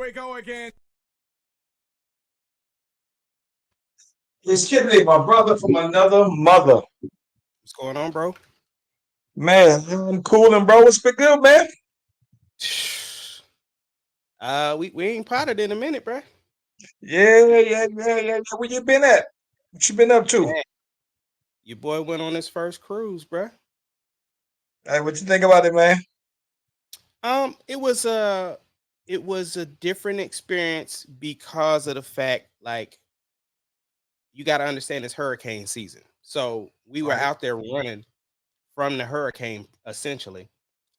we go again. It's Kidney, my brother from another mother. What's going on, bro? Man, I'm cooling, bro. What's been good, man? We ain't potted in a minute, bro. Yeah. Where you been at? What you been up to? Man, your boy went on his first cruise, bro. Hey, what you think about it, man? It was a different experience because of the fact, like, you got to understand it's hurricane season. So we were Right. out there running from the hurricane, essentially.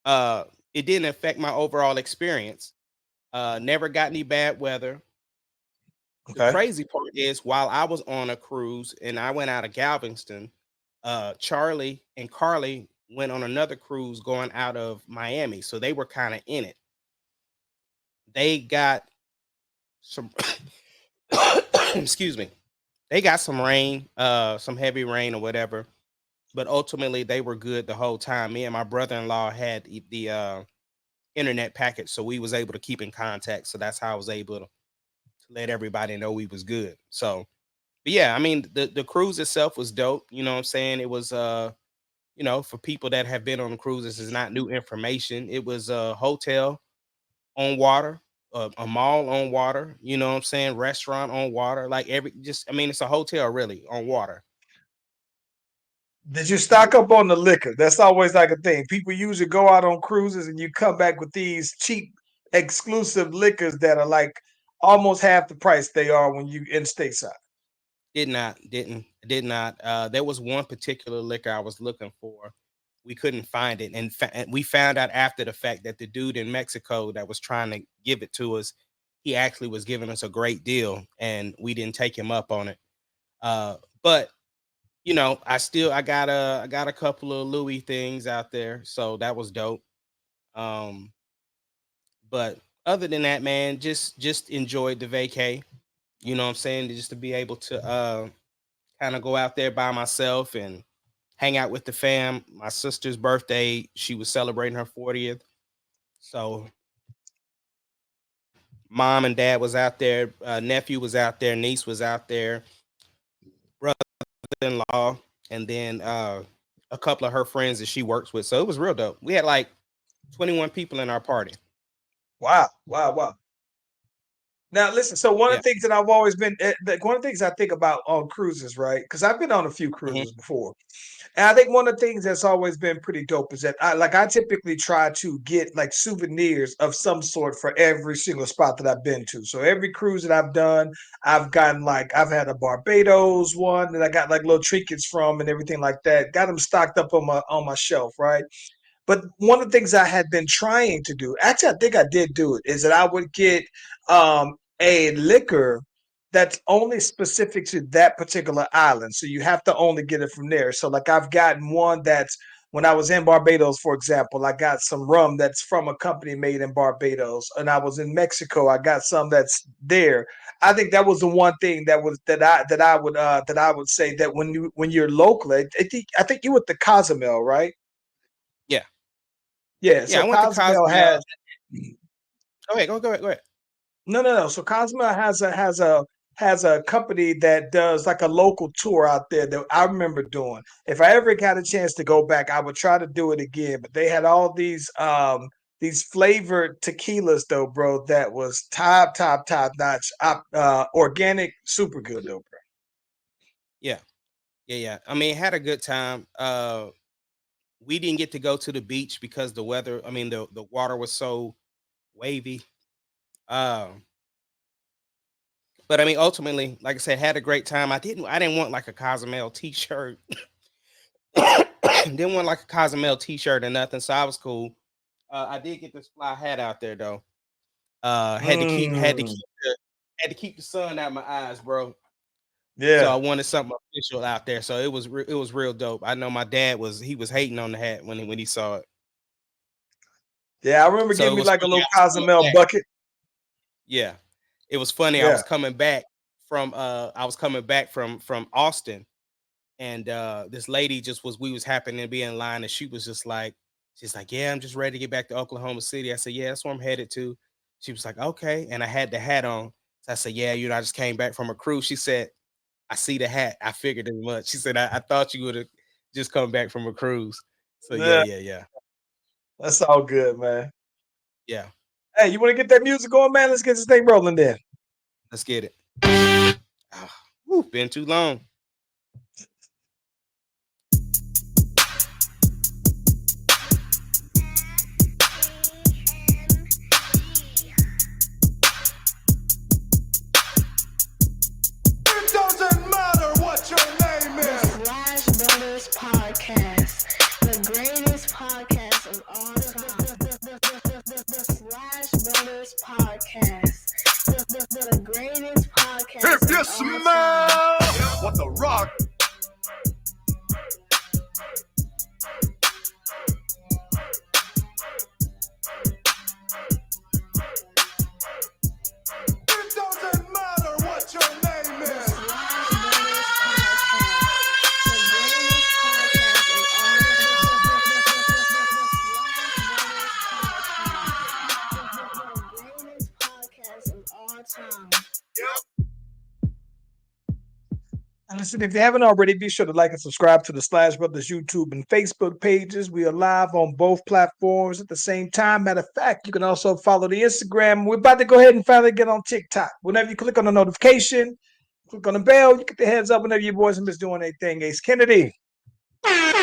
Uh, it didn't affect my overall experience. Never got any bad weather. The Okay. crazy part is while I was on a cruise and I went out of Galveston, Charlie and Carly went on another cruise going out of Miami. So they were kind of in it. They got some excuse me. They got some rain, some heavy rain or whatever. But ultimately they were good the whole time. Me and my brother-in-law had the internet package, so we was able to keep in contact. So that's how I was able to let everybody know we was good. So but yeah, I mean the cruise itself was dope. You know what I'm saying? It was for people that have been on the cruises, is not new information. It was a hotel on water, a mall on water, you know what I'm saying? Restaurant on water, like it's a hotel really on water. Did you stock up on the liquor? That's always like a thing. People usually go out on cruises and you come back with these cheap, exclusive liquors that are like almost half the price they are when you in stateside. Did not. There was one particular liquor I was looking for. We couldn't find it, and we found out after the fact that the dude in Mexico that was trying to give it to us, he actually was giving us a great deal, and we didn't take him up on it. But I got a couple of Louis things out there, so that was dope. Um, but other than that, man, just enjoyed the vacay. You know what I'm saying? Just to be able to kind of go out there by myself and hang out with the fam. My sister's birthday, she was celebrating her 40th. So mom and dad was out there, nephew was out there, niece was out there, brother-in-law, and then a couple of her friends that she works with. So it was real dope. We had like 21 people in our party. Wow. Now, listen. So one of Yeah. the things that I've always been, one of the things I think about on cruises, right? Because I've been on a few Mhm. cruises before, and I think one of the things that's always been pretty dope is that I typically try to get like souvenirs of some sort for every single spot that I've been to. So every cruise that I've done, I've had a Barbados one that I got like little trinkets from and everything like that. Got them stocked up on my shelf, right? But one of the things I had been trying to do, actually, I think I did do it, is that I would get a liquor that's only specific to that particular island. So you have to only get it from there. So, like, I've gotten one that's when I was in Barbados, for example, I got some rum that's from a company made in Barbados. And I was in Mexico, I got some that's there. I think that was the one thing that I would say that when you're local, I think you with the Cozumel, right? Yeah. Yeah, Yeah. so I went to Cozumel Cozumel. has Go ahead. Go ahead. no. So Cozumel has a company that does like a local tour out there that I remember doing. If I ever got a chance to go back, I would try to do it again. But they had all these flavored tequilas though, bro. That was top notch, organic, super good though, bro. Yeah. Yeah. I mean, had a good time. We didn't get to go to the beach because the weather, I mean, the water was so wavy. Um, but I mean, ultimately, like I said, had a great time. I didn't want like a Cozumel t-shirt. Didn't want like a Cozumel t-shirt or nothing, so I was cool. I did get this fly hat out there though. Had to keep had to Mm, keep the had to keep the sun out my eyes, bro. So I yeah, wanted something official out there. So it was real dope. I know my dad was hating on the hat when he saw it. yeah. I remember So getting it me was like a funny. little I was coming Cozumel back. bucket. Yeah, it was funny. Yeah. I was coming back from Austin, and this lady just was we was happening to be in line, and she's like, yeah, I'm just ready to get back to Oklahoma City. I said, yeah, that's where I'm headed to. She was like, okay. And I had the hat on. So I said, yeah, I just came back from a cruise. She said, I see the hat. I figured as much. She said, I thought you would have just come back from a cruise. So yeah, Yeah, yeah, yeah. that's all good, man. Yeah. Hey, you want to get that music going, man? Let's get this thing rolling then. Let's get it. Ah, been too long. It doesn't matter what your name is. Slash Brothers Podcast, the greatest podcast of all time. The Slash Brothers Podcast, the greatest podcast If you of all time. smell what the rock. It doesn't matter what your name The is. Slash Brothers Podcast, the greatest podcast of all time. The greatest podcast of all time. And listen, if you haven't already, be sure to like and subscribe to the Slash Brothers YouTube and Facebook pages. We are live on both platforms at the same time. Matter of fact, you can also follow the Instagram. We're about to go ahead and finally get on TikTok. Whenever you click on the notification, click on the bell, you get the heads up whenever your boys and miss doing anything. Ace Kennedy. Yes,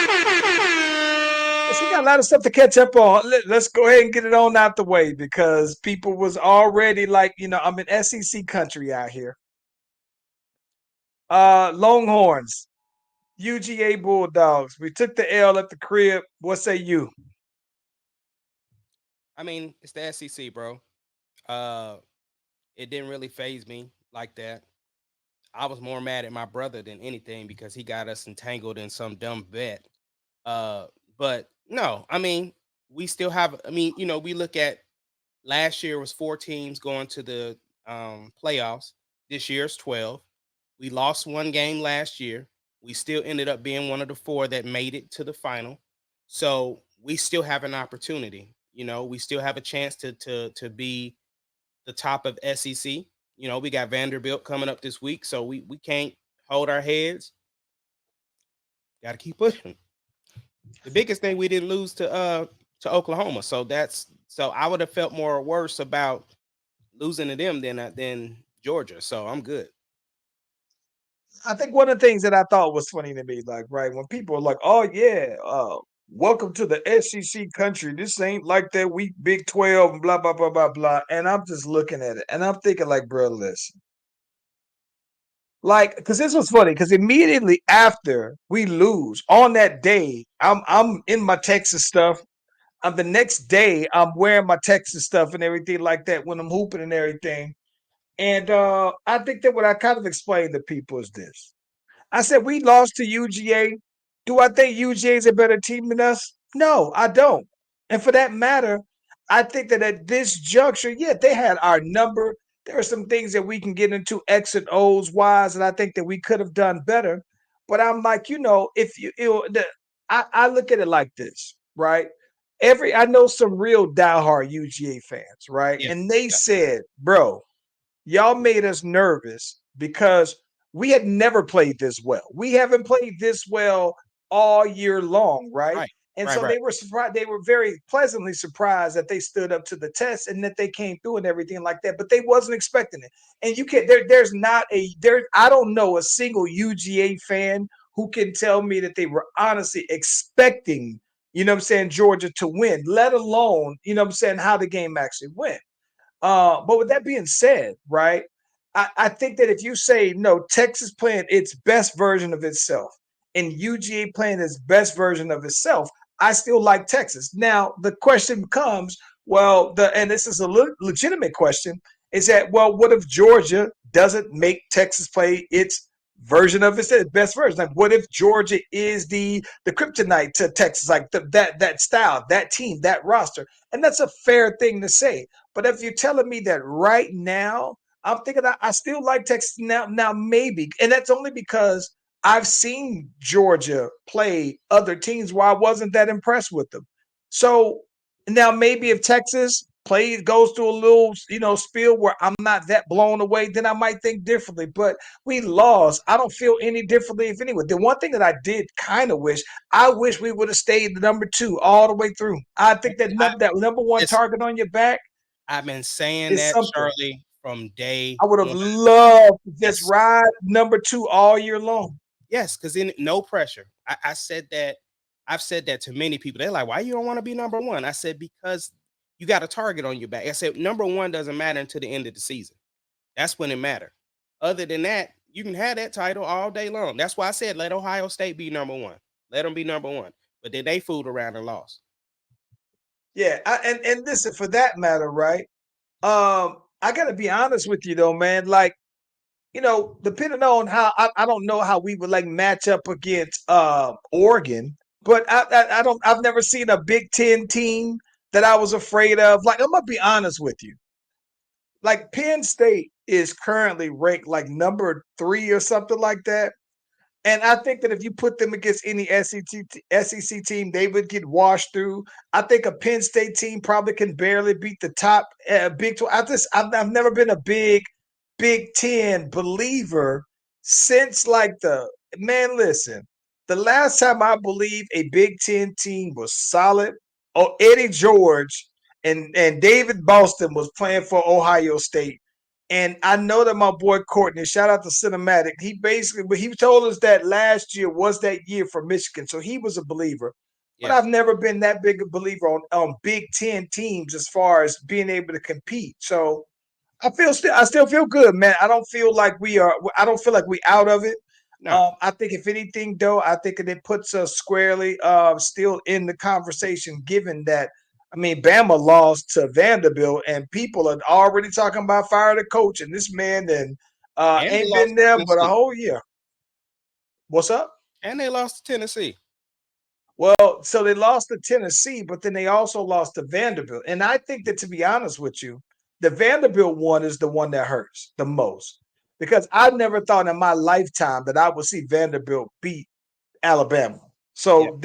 we got a lot of stuff to catch up on. Let's go ahead and get it on out the way because people was already like, I'm in SEC country out here. Longhorns, UGA Bulldogs. We took the L at the crib. What say you? I mean, it's the SEC, bro. It didn't really phase me like that. I was more mad at my brother than anything because he got us entangled in some dumb bet. But no, I mean, we still have. I mean, we look at last year was 4 teams going to the playoffs. This year's 12. We lost one game last year. We still ended up being one of the 4 that made it to the final. So we still have an opportunity. We still have a chance to be the top of SEC. We got Vanderbilt coming up this week, so we can't hold our heads. Got to keep pushing. The biggest thing, we didn't lose to Oklahoma, so I would have felt more worse about losing to them than Georgia. So I'm good. I think one of the things that I thought was funny to me, like, right, when people are like, oh, yeah, welcome to the SEC country. This ain't like that week Big 12 and blah, blah, blah, blah, blah. And I'm just looking at it and I'm thinking, like, bro, listen. Like, because this was funny, because immediately after we lose on that day, I'm in my Texas stuff. The next day, I'm wearing my Texas stuff and everything like that when I'm hooping and everything. And I think that what I kind of explained to people is this. I said, we lost to UGA. Do I think UGA is a better team than us? No, I don't. And for that matter, I think that at this juncture, yeah, they had our number. There are some things that we can get into X and O's wise, and I think that we could have done better. But I'm like, if I look at it like this, right? I know some real diehard UGA fans, right? Yeah. And they said, bro, y'all made us nervous because we had never played this well. We haven't played this well all year long, right? Right. And Right. so Right. they were surprised. They were very pleasantly surprised that they stood up to the test and that they came through and everything like that. But they wasn't expecting it. And you can't. There's not a there. I don't know a single UGA fan who can tell me that they were honestly expecting, Georgia to win, let alone, how the game actually went. But with that being said, right, I think that if you say no, Texas playing its best version of itself and UGA playing its best version of itself, I still like Texas. Now the question becomes, and this is a legitimate question, is that what if Georgia doesn't make Texas play its version of its best version? Like, what if Georgia is the kryptonite to Texas, like that style, that team, that roster? And that's a fair thing to say. But if you're telling me that right now, I'm thinking I still like Texas now. Now maybe, and that's only because I've seen Georgia play other teams where I wasn't that impressed with them. So now maybe if Texas goes through a little, spiel where I'm not that blown away, then I might think differently. But we lost. I don't feel any differently if anyone. The one thing that I did kind of wish, I wish we would have stayed the number 2 all the way through. I think that that number 1 Listen, target on your back I've been saying is that, something. Charlie, from day I would have one. loved to just Yes. ride number 2 all year long. Yes, because in no pressure. I said that. I've said that to many people. They're like, "Why you don't want to be number 1?" I said, "Because you got a target on your back." I said, "Number 1 doesn't matter until the end of the season. That's when it matters. Other than that, you can have that title all day long." That's why I said, let Ohio State be number 1. Let them be number 1. But then they fooled around and lost. Yeah, and listen, for that matter, right? I gotta be honest with you though, man. Like, depending on how I don't know how we would like match up against Oregon, but I've never seen a Big Ten team that I was afraid of. Like, I'm gonna be honest with you. Like, Penn State is currently ranked like number 3 or something like that. And I think that if you put them against any SEC team, they would get washed through. I think a Penn State team probably can barely beat the top Big 12. I've never been a Big Ten believer since like listen, the last time I believe a Big Ten team was solid, Eddie George and David Boston was playing for Ohio State. And I know that my boy Courtney, shout out to Cinematic, he told us that last year was that year for Michigan. So he was a believer. But Yeah. I've never been that big a believer on Big Ten teams as far as being able to compete. So I still feel good, man. I don't feel like I don't feel like we out of it. No. I think if anything, though, I think it puts us squarely still in the conversation, given that, I mean, Bama lost to Vanderbilt, and people are already talking about firing the coach, and this man And they ain't lost been to there but a Tennessee. whole year. What's up? And they lost to Tennessee. Well, so they lost to Tennessee, but then they also lost to Vanderbilt. And I think that, to be honest with you, the Vanderbilt one is the one that hurts the most, because I never thought in my lifetime that I would see Vanderbilt beat Alabama. Yeah. So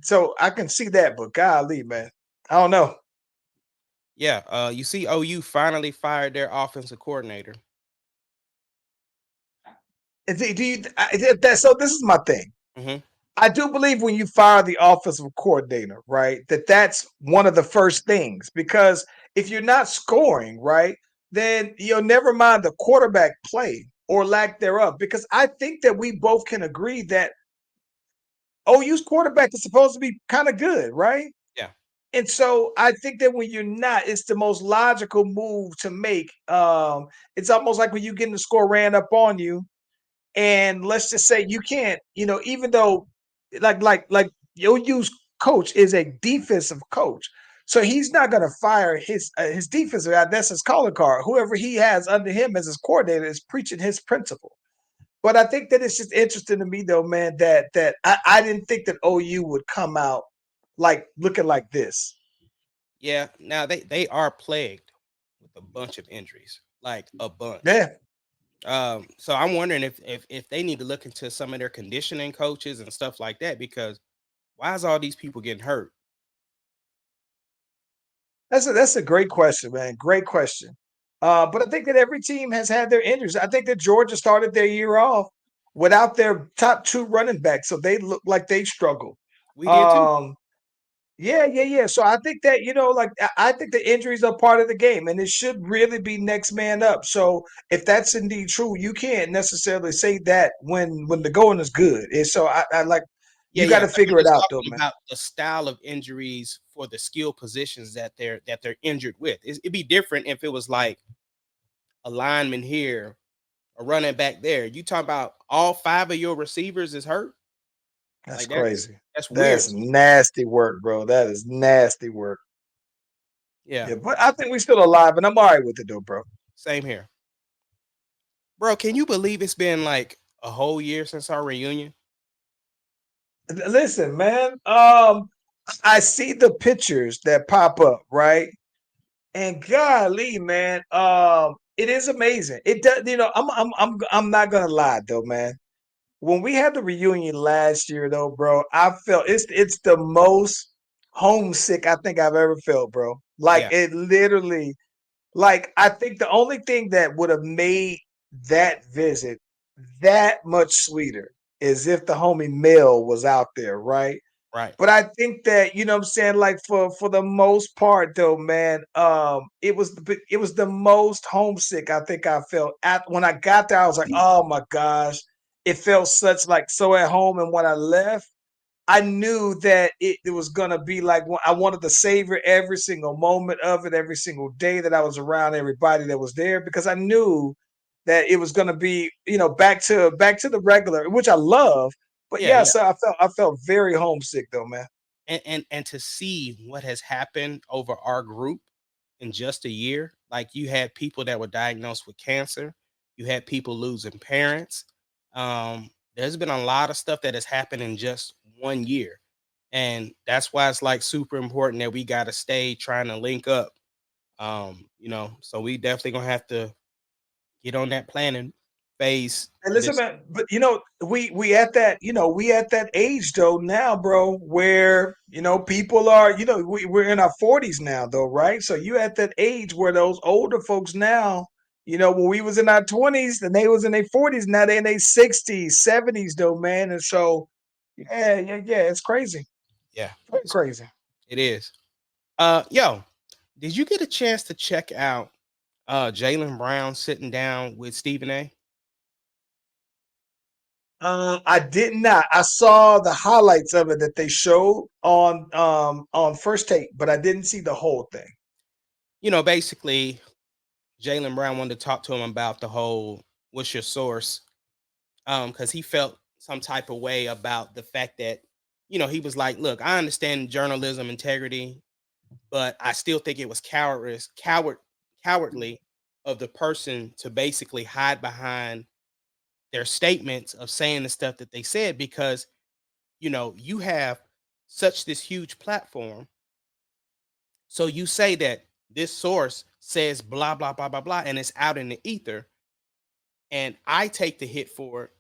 so I can see that, but golly, man, I don't know. Yeah. You see, OU finally fired their offensive coordinator. So this is my thing. Mm-hmm. I do believe when you fire the offensive coordinator, right, that's one of the first things, because if you're not scoring, right, then never mind the quarterback play or lack thereof, because I think that we both can agree that OU's quarterback is supposed to be kind of good, right? Yeah. And so I think that when you're not, it's the most logical move to make. It's almost like when you get the score ran up on you, and let's just say you can't, even though like OU's coach is a defensive coach, so he's not going to fire his defensive guy. That's his calling card. Whoever he has under him as his coordinator is preaching his principle. But I think that it's just interesting to me, though, man, that I didn't think that OU would come out like looking like this. Yeah. Now they are plagued with a bunch of injuries, like a bunch. Yeah. So I'm wondering if they need to look into some of their conditioning coaches and stuff like that, because why is all these people getting hurt? That's a great question, man. Great question. But I think that every team has had their injuries. I think that Georgia started their year off without their top 2 running backs, so they look like they struggled. We did too. Yeah. So I think that, I think the injuries are part of the game, and it should really be next man up. So if that's indeed true, you can't necessarily say that when the going is good. And so I like, you got to But figure I'm it just out, though, talking man. about the style of injuries for the skill positions that they're injured with. It'd be different if it was like a lineman here, a running back there. You talk about all 5 of your receivers is hurt. That's Like crazy. that's weird That's to me. nasty work, bro. That is nasty work. Yeah, Yeah, but I think we're still alive, and I'm all right with it, though, bro. same here, bro. Can you believe it's been like a whole year since our reunion? Listen, man. I see the pictures that pop up, right? And golly, man, it is amazing. It does, I'm not gonna lie though, man. When we had the reunion last year, though, bro, I felt it's the most homesick I think I've ever felt, bro. Like Yeah, it literally, like I think the only thing that would have made that visit that much sweeter is if the homie Mel was out there, right? right. But I think that, you know what I'm saying, like for the most part though, man, it was the most homesick I think I felt at when I got there. I was like, oh my gosh, it felt such like so at home. And when I left, I knew that it was gonna be like I wanted to savor every single moment of it, every single day that I was around everybody that was there, because I knew that it was gonna be, you know, back to the regular, which I love. But Yeah, yeah, yeah. so I felt very homesick though, man. And to see what has happened over our group in just a year, like you had people that were diagnosed with cancer, you had people losing parents. There's been a lot of stuff that has happened in just 1 year. And that's why it's like super important that we gotta stay trying to link up. So we definitely gonna have to get on that planning phase And for listen, this. man, but you know, we at that, you know, we at that age though now, bro, where you know people are, you know, we're in our 40s now, though, right? So you at that age where those older folks now, you know, when we was in our 20s and they was in their 40s, now they in their 60s, 70s, though, man. And so, yeah, it's crazy, Yeah, very crazy. it is. Yo, did you get a chance to check out Jaylen Brown sitting down with Stephen A? I did not. I saw the highlights of it that they showed on First Take, but I didn't see the whole thing. Basically, Jaylen Brown wanted to talk to him about the whole what's your source? Because he felt some type of way about the fact that, he was like, look, I understand journalism integrity, but I still think it was cowardly of the person to basically hide behind their statements of saying the stuff that they said because you have such this huge platform. So you say that this source says blah blah blah blah blah and it's out in the ether and I take the hit for it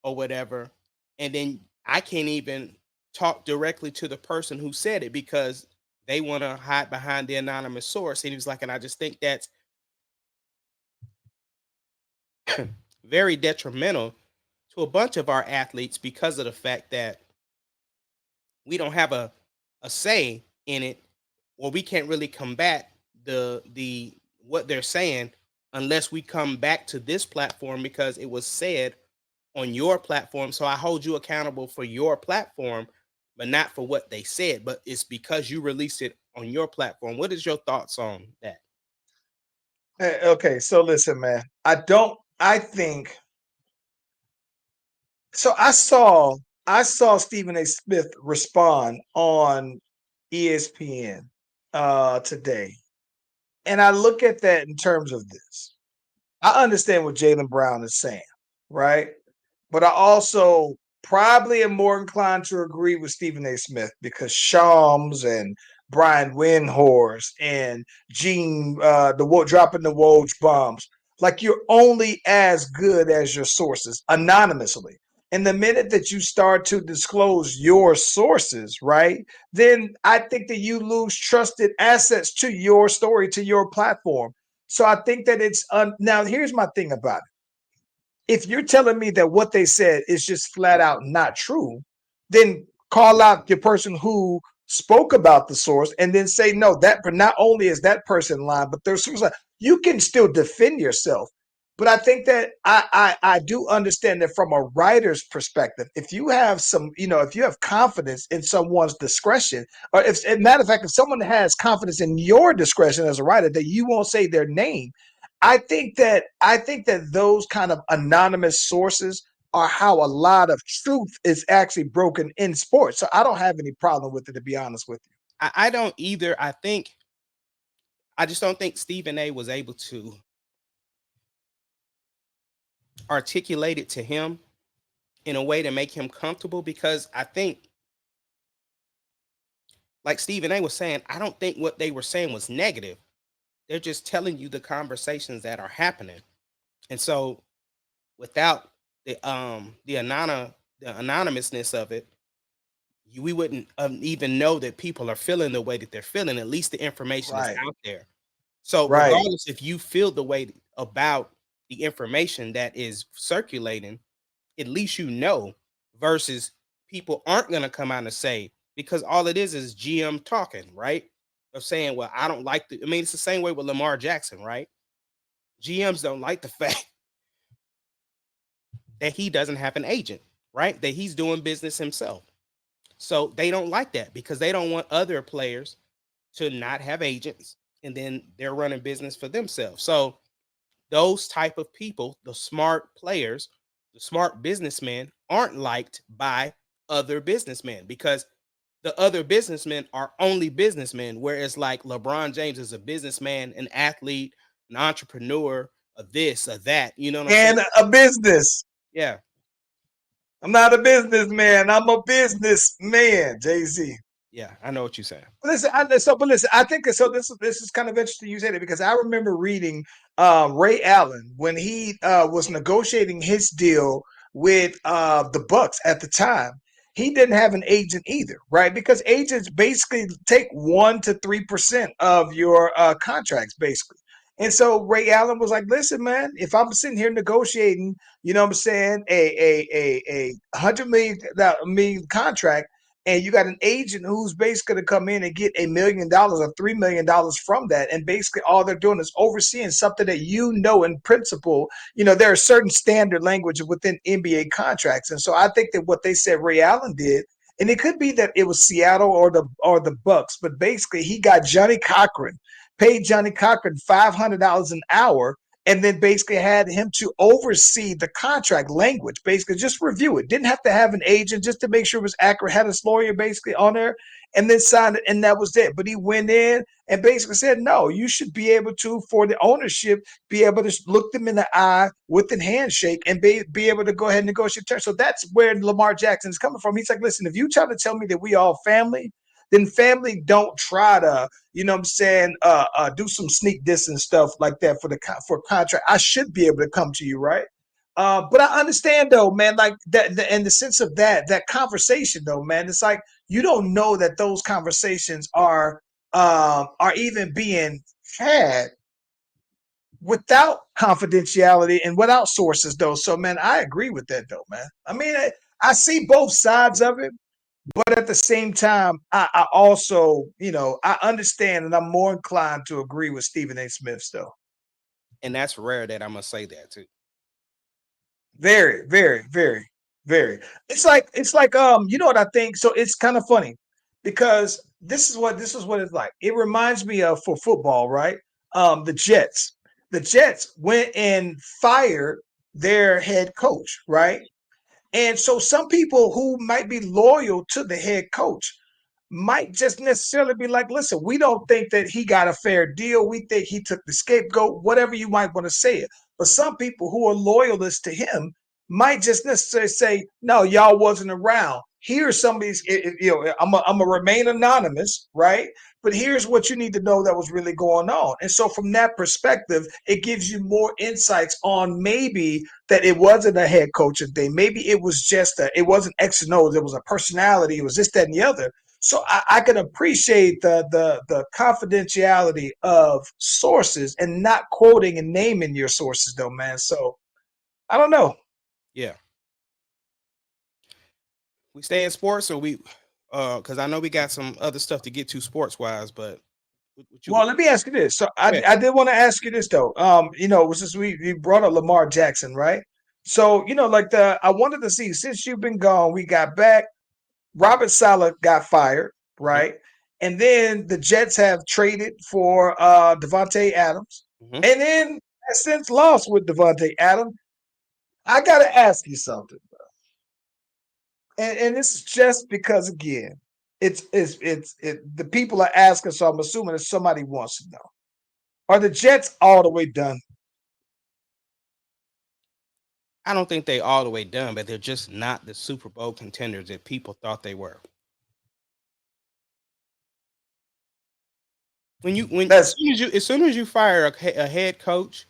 or whatever, and then I can't even talk directly to the person who said it because they want to hide behind the anonymous source. And he was like, and I just think that's very detrimental to a bunch of our athletes because of the fact that we don't have a say in it, or we can't really combat the what they're saying unless we come back to this platform because it was said on your platform. So I hold you accountable for your platform, but not for what they said. But it's because you released it on your platform. What is your thoughts on that? Okay, so listen, man. I think so. I saw Stephen A. Smith respond on ESPN today, and I look at that in terms of this. I understand what Jaylen Brown is saying, right? But I also probably am more inclined to agree with Stephen A. Smith because Shams and Brian Windhorst and Gene, dropping the Woj bombs, like you're only as good as your sources anonymously. And the minute that you start to disclose your sources, right, then I think that you lose trusted assets to your story, to your platform. So I think that now. Here's my thing about it: if you're telling me that what they said is just flat out not true, then call out the person who spoke about the source and then say no. That not only is that person lying, but there's you can still defend yourself. But I think that I do understand that from a writer's perspective, if you have some, if you have confidence in someone's discretion, or if, as a matter of fact, if someone has confidence in your discretion as a writer, that you won't say their name. I think that those kind of anonymous sources are how a lot of truth is actually broken in sports. So I don't have any problem with it, to be honest with you. I don't either. I just don't think Stephen A was able to articulate it to him in a way to make him comfortable because I think, like Stephen A was saying, I don't think what they were saying was negative. They're just telling you the conversations that are happening. And so without the anonymousness of it, we wouldn't even know that people are feeling the way that they're feeling. At least the information is Right. out there. So Right. regardless if you feel the way about the information that is circulating, at least you know, versus people aren't going to come out and say, because all it is GM talking, right? Of saying, well, I don't like the, I mean, it's the same way with Lamar Jackson, right? GMs don't like the fact that he doesn't have an agent, right? That he's doing business himself. So they don't like that because they don't want other players to not have agents and then they're running business for themselves. So those type of people, the smart players, the smart businessmen, aren't liked by other businessmen because the other businessmen are only businessmen, whereas like LeBron James is a businessman, an athlete, an entrepreneur, a this, a that. You know what I'm saying? And a business. Yeah. I'm not a businessman. I'm a businessman, Jay-Z. Yeah, I know what you're saying. Listen, I think so. This is kind of interesting you said it because I remember reading Ray Allen when he was negotiating his deal with the Bucks at the time. He didn't have an agent either, right? Because agents basically take 1 to 3% of your contracts, basically. And so Ray Allen was like, "Listen, man, if I'm sitting here negotiating, you know what I'm saying, a $100 million contract." And you got an agent who's basically going to come in and get $1 million or $3 million from that, and basically all they're doing is overseeing something that in principle, there are certain standard language within NBA contracts, and so I think that what they said Ray Allen did, and it could be that it was Seattle or the Bucks, but basically he got Johnny Cochran, paid Johnny Cochran $500 an hour and then basically had him to oversee the contract language, basically just review it. Didn't have to have an agent just to make sure it was accurate, had his lawyer basically on there and then signed it, and that was it. But he went in and basically said, no, you should be able to, for the ownership, be able to look them in the eye with a handshake and be able to go ahead and negotiate terms. So that's where Lamar Jackson is coming from. He's like, listen, if you try to tell me that we all family, then family don't try to, do some sneak diss and stuff like that for contract. I should be able to come to you, right? But I understand though, man, like that, in the sense of that conversation though, man, it's like you don't know that those conversations are even being had without confidentiality and without sources though. So man, I agree with that though, man. I mean, I see both sides of it. But at the same time, I also, I understand and I'm more inclined to agree with Stephen A. Smith still. And that's rare that I'm gonna say that too. Very, very, very, very. It's like you know what I think? So it's kind of funny because this is what it's like. It reminds me of for football, right? The Jets. The Jets went and fired their head coach, right? And so some people who might be loyal to the head coach might just necessarily be like, listen, we don't think that he got a fair deal. We think he took the scapegoat, whatever you might want to say it. But some people who are loyalists to him might just necessarily say, no, y'all wasn't around. Here's some of these, I'm a remain anonymous, right? But here's what you need to know that was really going on. And so from that perspective, it gives you more insights on maybe that it wasn't a head coaching thing. Maybe it was just it wasn't X and O's. It was a personality. It was this, that, and the other. So I can appreciate the confidentiality of sources and not quoting and naming your sources though, man. So I don't know. Yeah. We stay in sports or we because I know we got some other stuff to get to sports wise, but what you Well, let me ask you this. So Yeah. I did want to ask you this though. Since we brought up Lamar Jackson, right? So, I wanted to see since you've been gone, we got back. Robert Saleh got fired, right? And then the Jets have traded for Devontae Adams. Mhm. And then has since lost with Devontae Adams. I gotta ask you something, bro. And this is just because again, the people are asking, so I'm assuming that somebody wants to know. Are the Jets all the way done? I don't think they all the way done, but they're just not the Super Bowl contenders that people thought they were. That's As soon as you fire a head coach,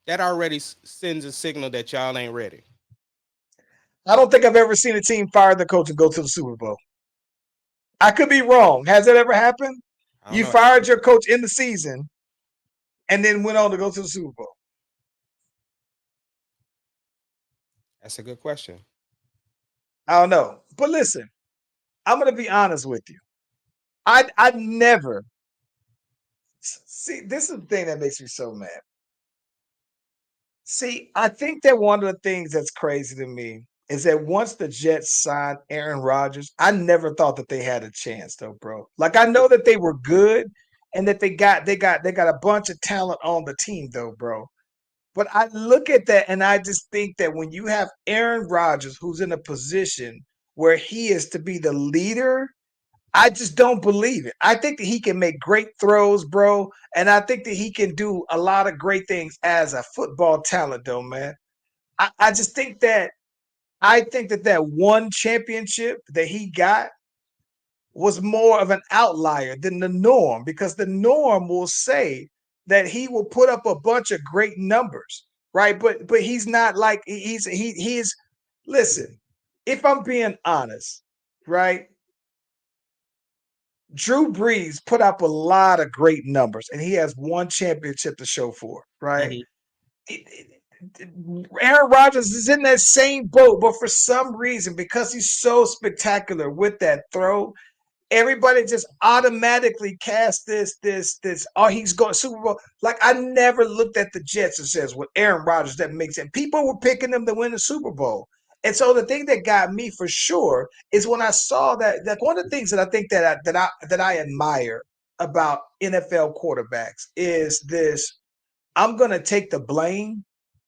that already sends a signal that y'all ain't ready. I don't think I've ever seen a team fire the coach and go to the Super Bowl. I could be wrong. Has that ever happened? I don't You know. fired your coach in the season and then went on to go to the Super Bowl. That's a good question. I don't know. But listen, I'm gonna be honest with you. I never see this is the thing that makes me so mad. See, I think that one of the things that's crazy to me is that once the Jets signed Aaron Rodgers, I never thought that they had a chance though, bro. Like I know that they were good and that they got a bunch of talent on the team though, bro. But I look at that and I just think that when you have Aaron Rodgers who's in a position where he is to be the leader, I just don't believe it. I think that he can make great throws, bro, and I think that he can do a lot of great things as a football talent, though, man. I just think that that one championship that he got was more of an outlier than the norm because the norm will say that he will put up a bunch of great numbers, right? But he's not like he's listen, if I'm being honest, right? Drew Brees put up a lot of great numbers, and he has one championship to show for it, right? Mhm. Aaron Rodgers is in that same boat, but for some reason, because he's so spectacular with that throw, everybody just automatically cast this. Oh, he's going Super Bowl. Like I never looked at the Jets and says, "With Aaron Rodgers, that makes it." People were picking them to win the Super Bowl, and so the thing that got me for sure is when I saw that. That one of the things that I think that I admire about NFL quarterbacks is this: I'm going to take the blame,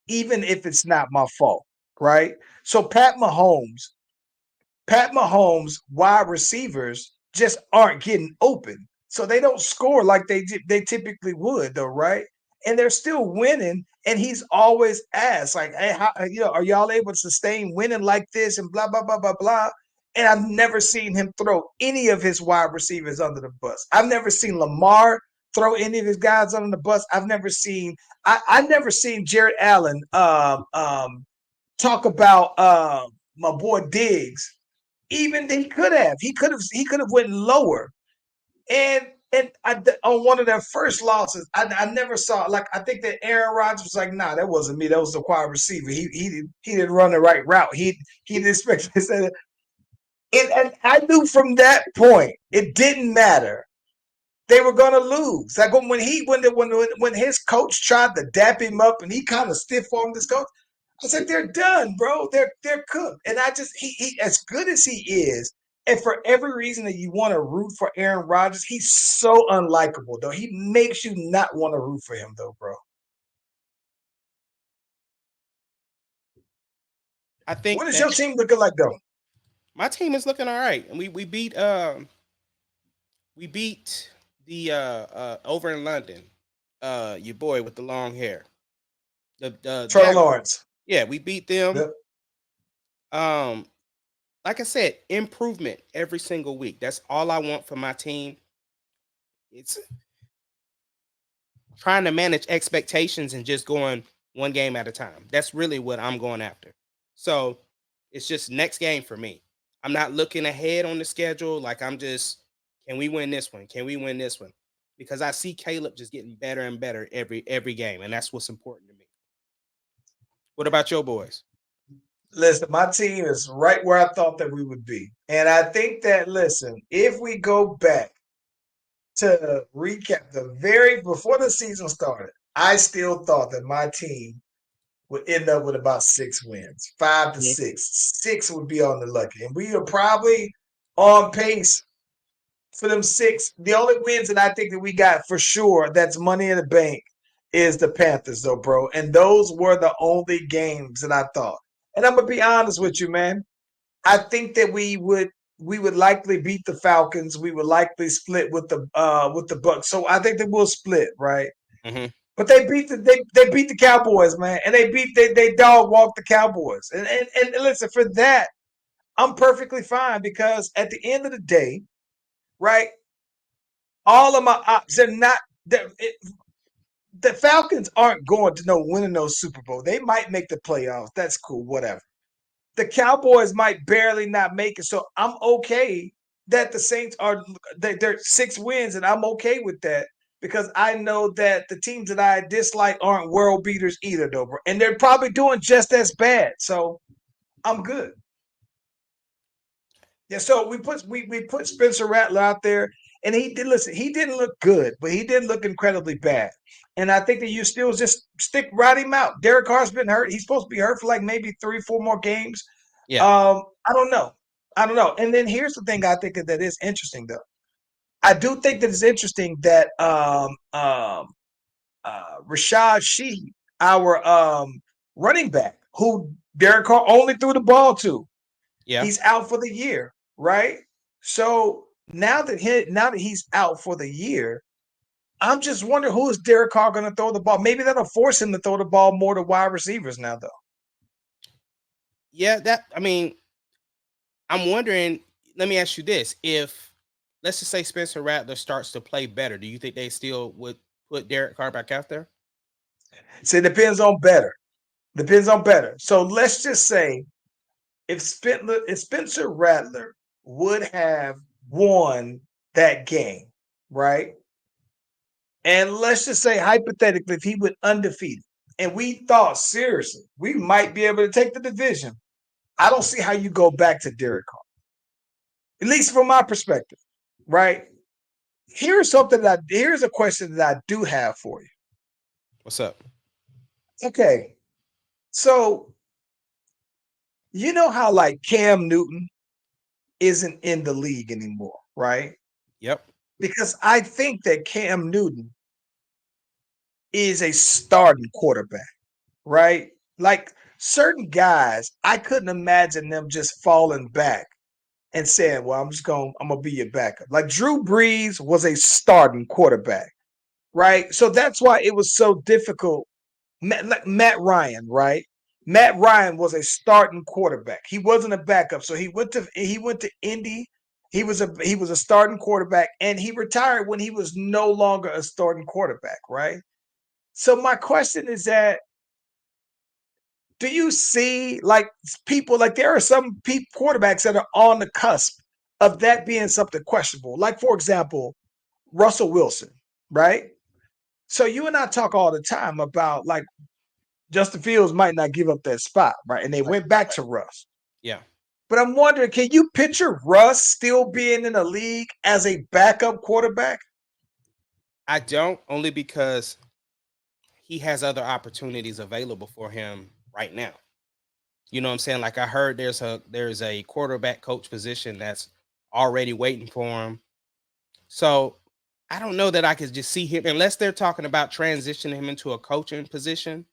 even if it's not my fault, right? So Pat Mahomes' wide receivers just aren't getting open. So they don't score like they typically would, though, right? And they're still winning. And he's always asked, like, hey, are y'all able to sustain winning like this and blah, blah, blah, blah, blah. And I've never seen him throw any of his wide receivers under the bus. I've never seen Lamar throw any of his guys under the bus. I never seen Jared Allen talk about my boy Diggs. Even he could have went lower. And on one of their first losses, I never saw like I think that Aaron Rodgers was like, nah, that wasn't me. That was the wide receiver. He didn't run the right route. He didn't expect to say that. And I knew from that point it didn't matter. They were gonna lose. Like when his coach tried to dap him up and he kind of stiff armed his coach. I said, they're done, bro. They're cooked. And I just he as good as he is, and for every reason that you want to root for Aaron Rodgers, he's so unlikable, though. He makes you not want to root for him, though, bro. I What think is that your team looking like, though? my team is looking all right, and we beat the over in London, your boy with the long hair, the Trevor Jag. Lawrence. Yeah, we beat them. Yep. Um, like I said, improvement every single week. That's all I want for my team. It's trying to manage expectations and just going one game at a time. That's really what I'm going after. So it's just next game for me. I'm not looking ahead on the schedule. Like I'm just, can we win this one? Can we win this one? Because I see Caleb just getting better and better every game, and that's what's important to me. What about your boys? Listen, my team is right where I thought that we would be. And I think that, listen, if we go back to recap the very before the season started, I still thought that my team would end up with about 6 wins, 5 to 6. 6 would be on the lucky. And we are probably on pace for them 6. The only wins that I think that we got for sure that's money in the bank is the Panthers, though, bro. And those were the only games that I thought. And I'm gonna be honest with you, man. I think that we would likely beat the Falcons. We would likely split with the Bucks. So I think that we'll split, right? Mm-hmm. But they beat the Cowboys, man, and they dog walked the Cowboys. And listen, for that, I'm perfectly fine because at the end of the day, right? All of my ops are not the Falcons aren't going to no winning no Super Bowl. They might make the playoffs. That's cool, whatever. The Cowboys might barely not make it, so I'm okay that the Saints they're 6 wins, and I'm okay with that because I know that the teams that I dislike aren't world beaters either, though, bro. And they're probably doing just as bad. So I'm good. Yeah, so we put Spencer Rattler out there, and he did listen. He didn't look good, but he didn't look incredibly bad. And I think that you still just ride him out. Derek Carr's been hurt. He's supposed to be hurt for like maybe 3, 4 more games. Yeah. I don't know. I don't know. And then here's the thing I think that is interesting though. I do think that it's interesting that Rashad Sheed, our running back, who Derek Carr only threw the ball to, Yeah. he's out for the year, right? So now that he's out for the year, I'm just wondering who is Derek Carr going to throw the ball. Maybe that'll force him to throw the ball more to wide receivers now, though. Yeah, I'm wondering, let me ask you this. If, let's just say Spencer Rattler starts to play better, do you think they still would put Derek Carr back out there? So it depends on better. Depends on better. So let's just say if Spencer Rattler would have won that game, right? And let's just say hypothetically, if he went undefeated, and we thought seriously we might be able to take the division, I don't see how you go back to Derek Carr. At least from my perspective, right? Here's a question that I do have for you. What's up? Okay. So you know how like Cam Newton isn't in the league anymore, right? Yep. Because I think that Cam Newton is a starting quarterback, right? Like certain guys, I couldn't imagine them just falling back and saying, "Well, I'm gonna be your backup." Like Drew Brees was a starting quarterback, right? So that's why it was so difficult. Like Matt Ryan, right? Matt Ryan was a starting quarterback. He wasn't a backup, so he went to Indy. He was a starting quarterback, and he retired when he was no longer a starting quarterback, right? So my question is that do you see like people like there are some quarterbacks that are on the cusp of that being something questionable? Like for example, Russell Wilson, right? So you and I talk all the time about like Justin Fields might not give up that spot, right? And they went back to Russ. Yeah. But I'm wondering, can you picture Russ still being in the league as a backup quarterback? I don't, only because he has other opportunities available for him right now. You know what I'm saying? Like I heard there's a quarterback coach position that's already waiting for him. So I don't know that I could just see him unless they're talking about transitioning him into a coaching position.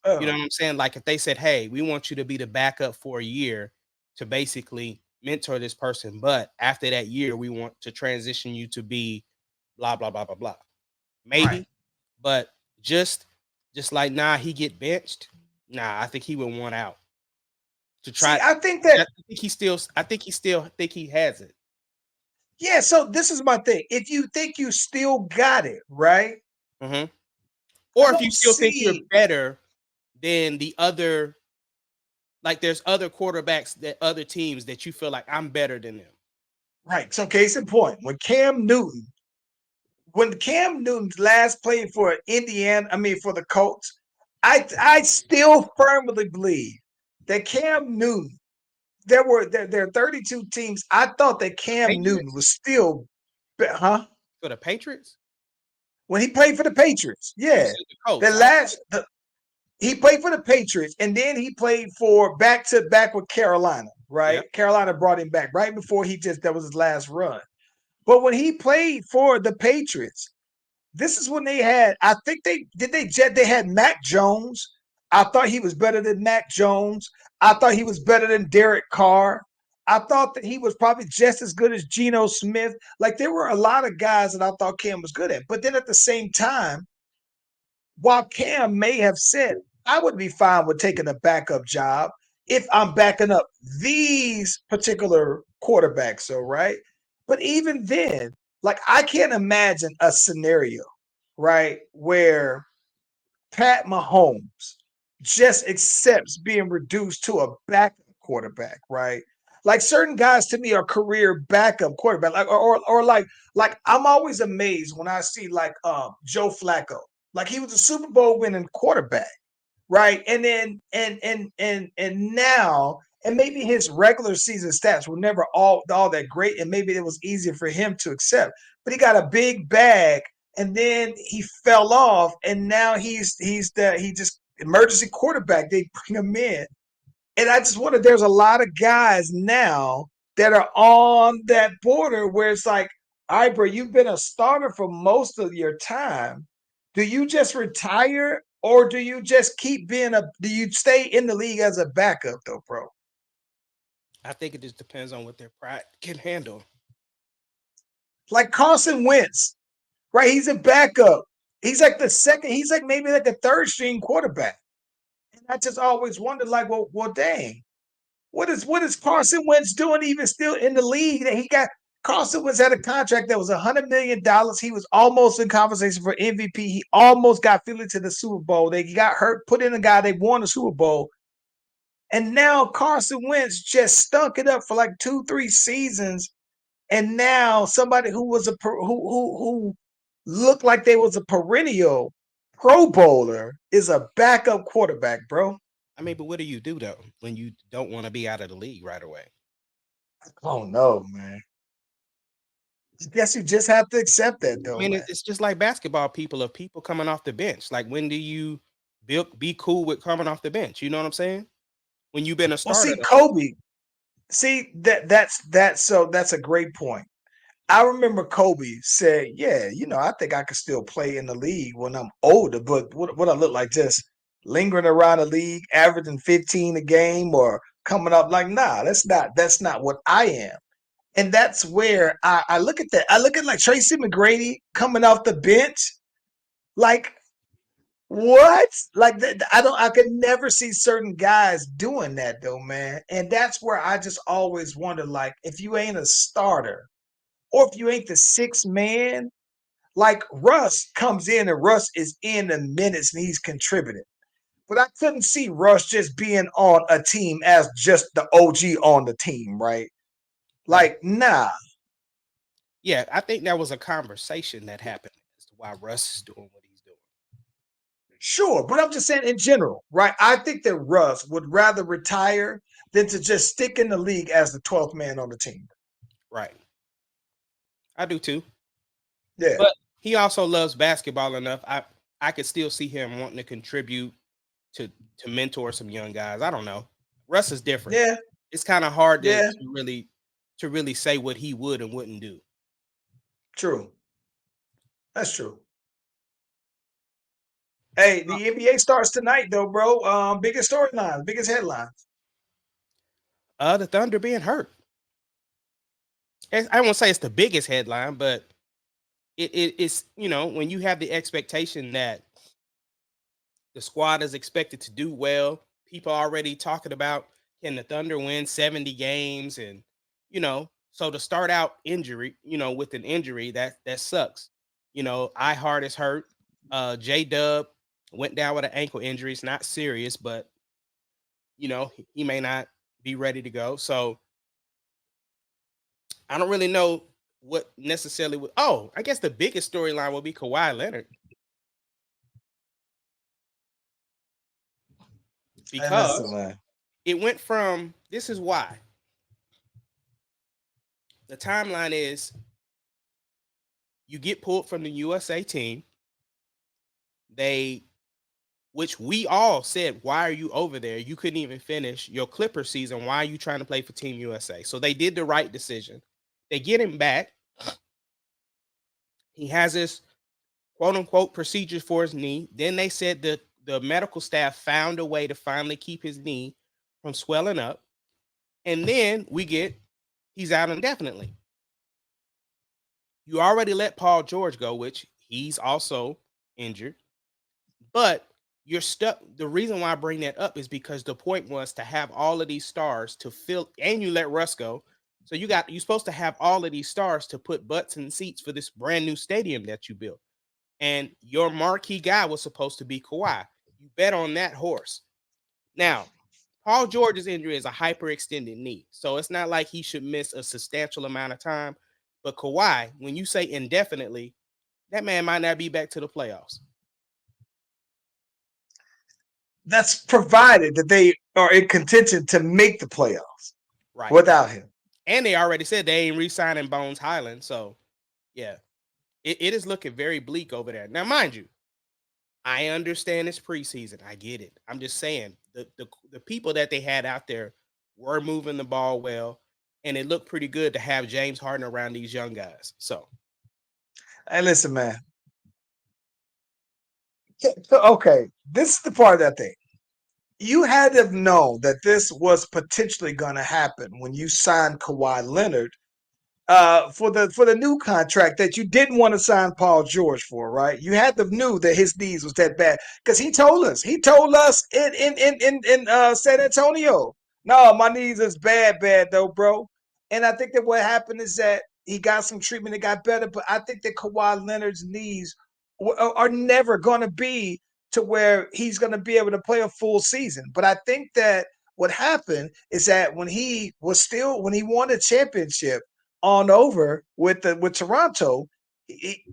You know Oh, what I'm saying? Like if they said, "Hey, we want you to be the backup for a year to basically mentor this person, but after that year, we want to transition you to be blah blah blah blah blah." right. Maybe, but just like he get benched. Nah, I think he would want out to See, try. I think that I think he has it. yeah. So this is my thing. If you think you still got it, right? Hmm. I Or if you don't still think you're see better than the other, like there's other quarterbacks that other teams that you feel like I'm better than them. right. So case in point, when Cam Newton's last played for Indiana, I mean for the Colts, I still firmly believe that Cam Newton. There are 32 teams. I thought that Cam Newton Patriots was still, huh? for the Patriots. When he played for the Patriots, You yeah. said the The Colts. last the, he played for the Patriots, and then he played for back to back with Carolina. Yeah. Right, Carolina brought him back right before that was his last run. But when he played for the Patriots, this is when they had. I think they had Mac Jones. I thought he was better than Mac Jones. I thought he was better than Derek Carr. I thought that he was probably just as good as Geno Smith. Like there were a lot of guys that I thought Cam was good at. But then at the same time, while Cam may have said, I would be fine with taking a backup job if I'm backing up these particular quarterbacks, so right? But even then, like I can't imagine a scenario, right, where Pat Mahomes just accepts being reduced to a backup quarterback, right? Like certain guys to me are career backup quarterback. Like or like I'm always amazed when I see like Joe Flacco. Like he was a Super Bowl winning quarterback, right? And then and now and maybe his regular season stats were never all that great, and maybe it was easier for him to accept. But he got a big bag, and then he fell off, and now he just emergency quarterback. They bring him in, and I just wonder. There's a lot of guys now that are on that border where it's like, all right, bro, you've been a starter for most of your time. Do you just retire or do you just keep being do you stay in the league as a backup though, bro? I think it just depends on what their pride can handle. Like Carson Wentz, right? He's a backup. He's like the second, he's like maybe like a third string quarterback. And I just always wondered, like, well, dang, what is Carson Wentz doing even still in the league? That he got Carson Wentz had a contract that was $100 million. He was almost in conversation for MVP. He almost got Philly to the Super Bowl. They got hurt, put in a guy, they won the Super Bowl. And now Carson Wentz just stunk it up for like 2-3 seasons. And now somebody who was who looked like they was a perennial Pro Bowler is a backup quarterback, bro. I mean, but what do you do though when you don't want to be out of the league right away? Oh no, man. I guess you just have to accept that, I though, mean, man. it's just like basketball people of people coming off the bench. Like, when do you be cool with coming off the bench? You know what I'm saying? When you've been a Well, starter. see, Kobe. See that's a great point. I remember Kobe said, "Yeah, I think I could still play in the league when I'm older, but what I look like just lingering around the league, averaging 15 a game or coming up like, nah, that's not what I am." And that's where I look at that. I look at like Tracy McGrady coming off the bench, like what? Like that, I could never see certain guys doing that though, man. And that's where I just always wonder, like, if you ain't a starter or if you ain't the sixth man, like Russ comes in and Russ is in the minutes and he's contributing. But I couldn't see Russ just being on a team as just the OG on the team, right? Right. Like, nah. Yeah, I think that was a conversation that happened as to why Russ is doing what he's doing. Sure, but I'm just saying in general, right? I think that Russ would rather retire than to just stick in the league as the 12th man on the team. Right. I do too. Yeah. But he also loves basketball enough. I could still see him wanting to contribute to mentor some young guys. I don't know. Russ is different. Yeah. It's kind of hard to, Yeah. to really say what he would and wouldn't do. True. That's true. Hey, the NBA starts tonight, though, bro. Biggest storyline, biggest headline. The Thunder being hurt. I won't say it's the biggest headline, but it's when you have the expectation that the squad is expected to do well, people already talking about can the Thunder win 70 games, and so to start out with an injury that sucks. iHeart is hurt. J Dub went down with an ankle injury. It's not serious, but he may not be ready to go. So I don't really know what necessarily would. Oh, I guess the biggest storyline will be Kawhi Leonard. Because it went from, this is why. The timeline is you get pulled from the USA team. Which we all said, why are you over there? You couldn't even finish your Clipper season. Why are you trying to play for Team USA? So they did the right decision. They get him back. He has this quote unquote procedures for his knee. Then they said that the medical staff found a way to finally keep his knee from swelling up. And then he's out indefinitely. You already let Paul George go, which he's also injured. But you're stuck. The reason why I bring that up is because the point was to have all of these stars to fill, and you let Russ go. So you're supposed to have all of these stars to put butts in seats for this brand new stadium that you built. And your marquee guy was supposed to be Kawhi. You bet on that horse. Now, Paul George's injury is a hyperextended knee, so it's not like he should miss a substantial amount of time. But Kawhi, when you say indefinitely, that man might not be back to the playoffs. That's provided that they are in contention to make the playoffs Right. without him. And they already said they ain't re-signing Bones Highland. So, yeah, it is looking very bleak over there. Now, mind you, I understand it's preseason. I get it. I'm just saying the people that they had out there were moving the ball well, and it looked pretty good to have James Harden around these young guys. So, Hey, listen, man. Okay, this is the part of that thing. You had to have known that this was potentially going to happen when you signed Kawhi Leonard for the new contract that you didn't want to sign Paul George for, right? You had to have knew that his knees was that bad because he told us in San Antonio, no, my knees is bad though, bro. And I think that what happened is that he got some treatment, it got better, but I think that Kawhi Leonard's knees are never going to be to where he's going to be able to play a full season. But I think that what happened is that when he won a championship on over with Toronto,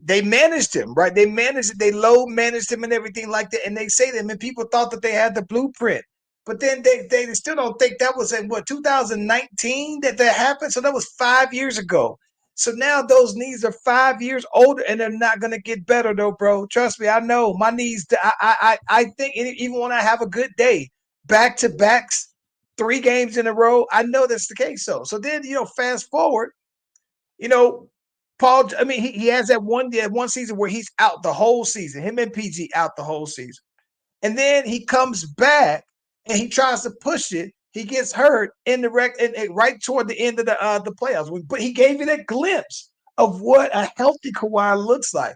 they managed him, right? They managed it, they low managed him and everything like that. And they say that, and people thought that they had the blueprint. But then they still don't think that was in 2019 that happened. So that was 5 years ago. So now those knees are 5 years older and they're not gonna get better though, bro. Trust me, I know my knees. I think even when I have a good day, back to backs, 3 games in a row, I know that's the case. So then fast forward, Paul. I mean, he has that one season where he's out the whole season. Him and PG out the whole season, and then he comes back and he tries to push it. He gets hurt in the and right toward the end of the playoffs. But he gave you that glimpse of what a healthy Kawhi looks like.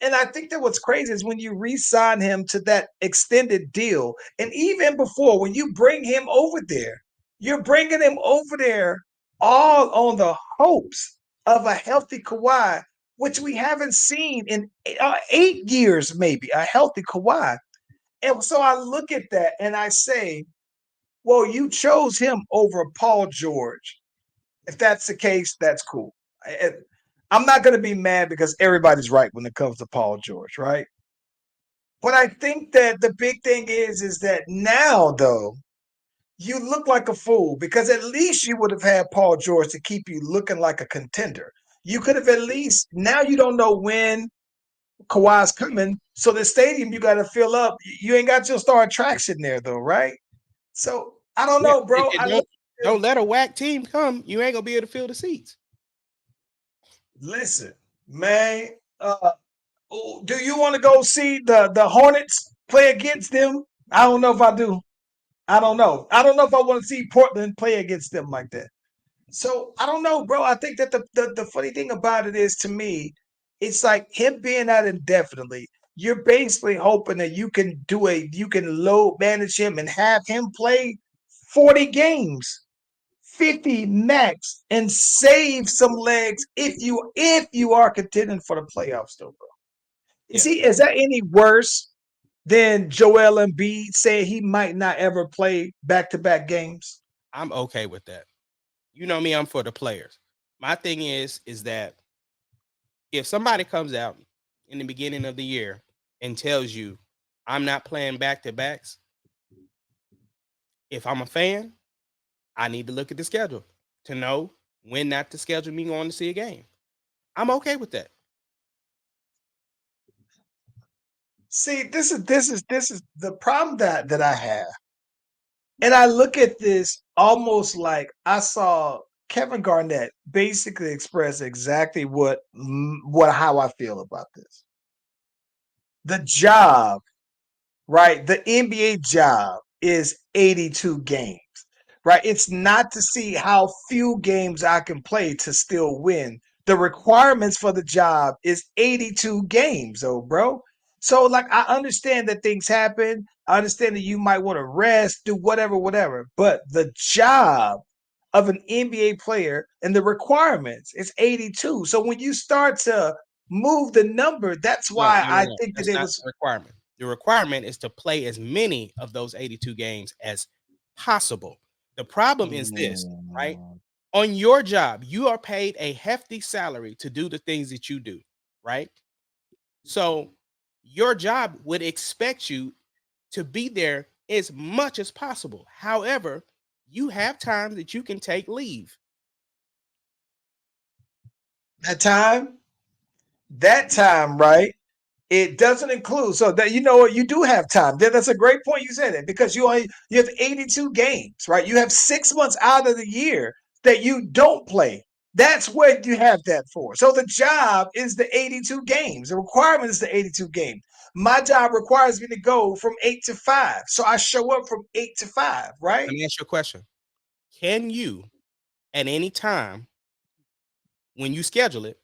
And I think that what's crazy is when you re-sign him to that extended deal, and even before, when you bring him over there, you're bringing him over there all on the hopes of a healthy Kawhi, which we haven't seen in 8 years, maybe, a healthy Kawhi. And so I look at that and I say, well, you chose him over Paul George. If that's the case, that's cool. I'm not going to be mad because everybody's right when it comes to Paul George, right? But I think that the big thing is that now, though, you look like a fool because at least you would have had Paul George to keep you looking like a contender. You could have at least, now you don't know when Kawhi's coming, so the stadium you got to fill up. You ain't got your star attraction there, though, right? So I don't know, bro. Don't let a whack team come. You ain't gonna be able to fill the seats. Listen, man. Do you want to go see the Hornets play against them? I don't know if I do. I don't know. I don't know if I want to see Portland play against them like that. So I don't know, bro. I think that the funny thing about it is, to me, it's like him being out indefinitely. You're basically hoping that you can load manage him and have him play 40 games, 50 max, and save some legs if you are contending for the playoffs, though, bro. Is that any worse than Joel Embiid saying he might not ever play back-to-back games? I'm okay with that. You know me, I'm for the players. My thing is that if somebody comes out in the beginning of the year and tells you I'm not playing back-to-backs, if I'm a fan, I need to look at the schedule to know when not to schedule me going to see a game. I'm okay with that. See, this is the problem that I have. And I look at this almost like I saw Kevin Garnett basically express exactly how I feel about this. The job, right? The NBA job is 82 games, right? It's not to see how few games I can play to still win. The requirements for the job is 82 games, though, bro. So, like, I understand that things happen. I understand that you might want to rest, do whatever. But the job of an NBA player and the requirements is 82. So when you start to move the number, that's why I think that That's it not was the requirement. The requirement is to play as many of those 82 games as possible. The problem is this, right? Mm. On your job, you are paid a hefty salary to do the things that you do, right? So your job would expect you to be there as much as possible. However, you have times that you can take leave. That time, right? It doesn't include, so that you know what, you do have time. That's a great point you said it, because you have 82 games, right? You have 6 months out of the year that you don't play. That's what you have that for. So the job is the 82 games. The requirement is the 82 games. My job requires me to go from 8 to 5. So I show up from 8 to 5, right? Let me ask you a question. Can you, at any time when you schedule it,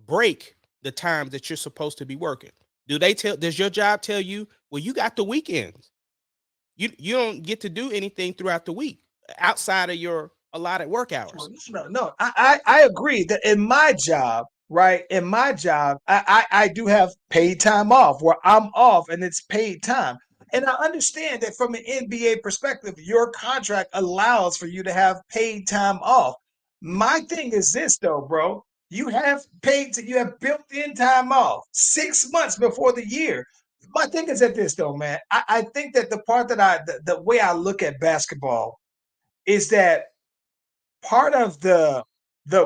break the times that you're supposed to be working? Does your job tell you, well, you got the weekends? You don't get to do anything throughout the week outside of your allotted work hours. No. I agree that in my job, right? In my job, I do have paid time off where I'm off and it's paid time. And I understand that from an NBA perspective, your contract allows for you to have paid time off. My thing is this though, bro. You have built-in time off 6 months before the year. My thing is at this though, man. I think that the part that the way I look at basketball is that part of the